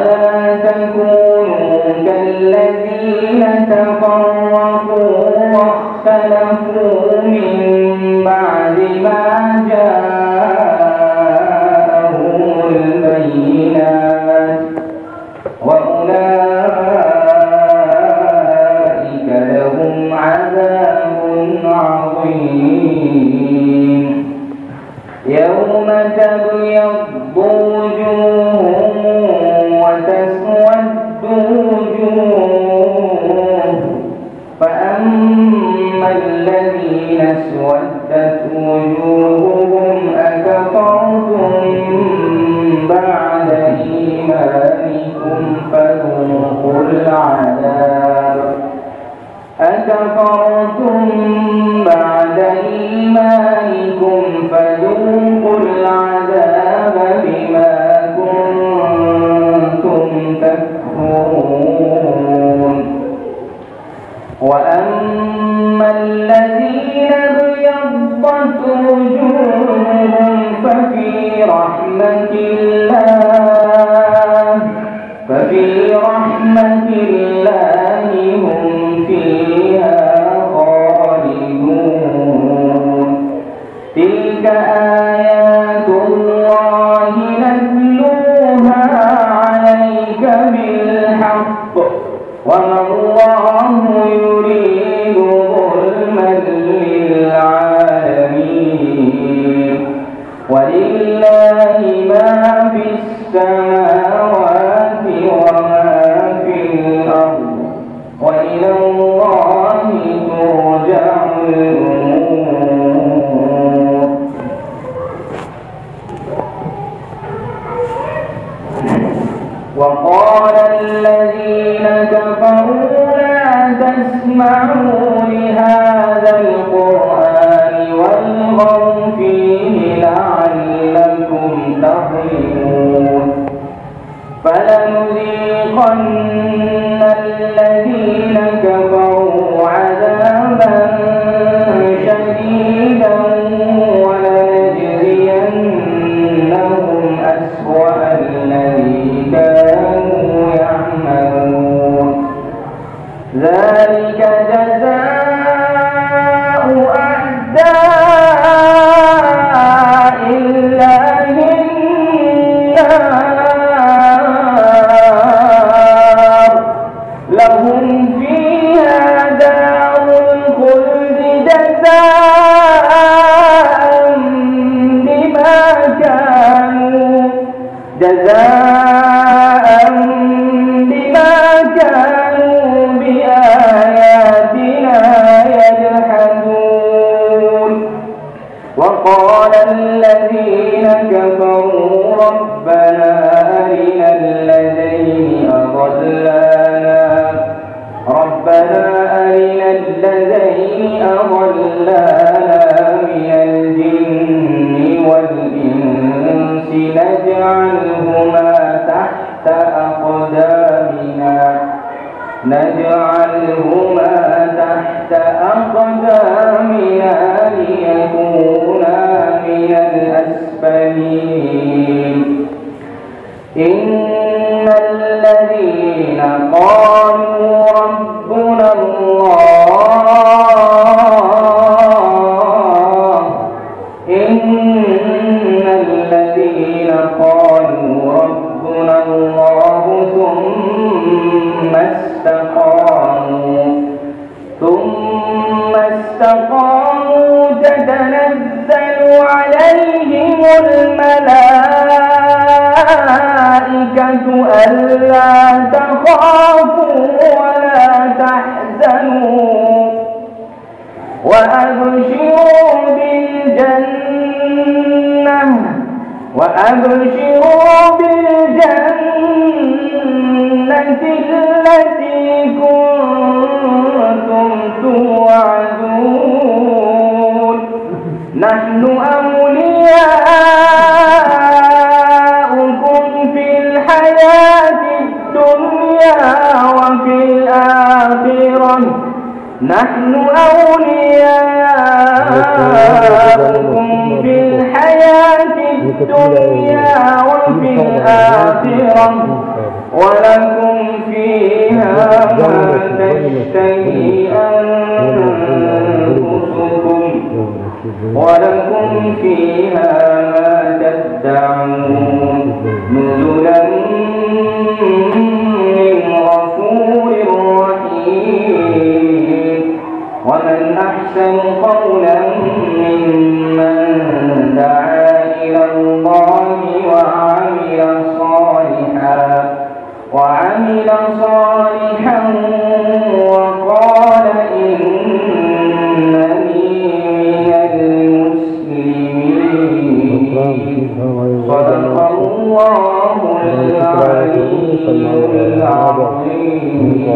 ولا تكونوا كالذين تفرقوا واختلفوا من بعد ما جاءهم البينات وأولئك لهم عذاب عظيم يوم تبيض وجوه وتسود وجوه فأما الذين اسودت وجوههم أكفرتم بعد إيمانكم فذوقوا العذاب أكفرتم بعد إيمانكم فذوقوا العذاب بما كنتم تكفرون وأما الذين ابيضت وجوههم ففي رحمة الله هم فيها خالدون تلك آيات الله نتلوها عليك بالحق وما الله يريد ظلما للعالمين ولله ما في السماوات وما في الأرض وإلى الله ترجع الأمور وقال الذين كفروا لا تسمعوا لهذا القرآن والغوا فيه لعلكم تغلبون فلنذيقن الذين كفروا عذابا شديدا ولنجزينهم أسوأ الذي كانوا يعملون ذلك جزاء أعداء الله النار لهم فيها دار الخلد جزاء بما كانوا بآياتنا يجحدون وقال الذين كفروا ربنا أرنا الذين أضلانا من الجن والإنس نجعلهما تحت أقدامنا ليكونا من الأسفلين إن الذين قالوا ربنا الله ثم استقاموا تتنزل عليهم الملائكة ألا تخافوا ولا تحزنوا وأبشروا بالجنة التي كنتم توعدون نحن أولياؤكم في الحياة الدنيا وفي الآخرة ولكم فيها ما تشتهي أنفسكم ولكم فيها ما تدعون نزلا من غفور رحيم ومن أحسن قولا ممن دعا إلى الله وعمل صالحا وقال إنني من المسلمين صدق الله العلي العظيم.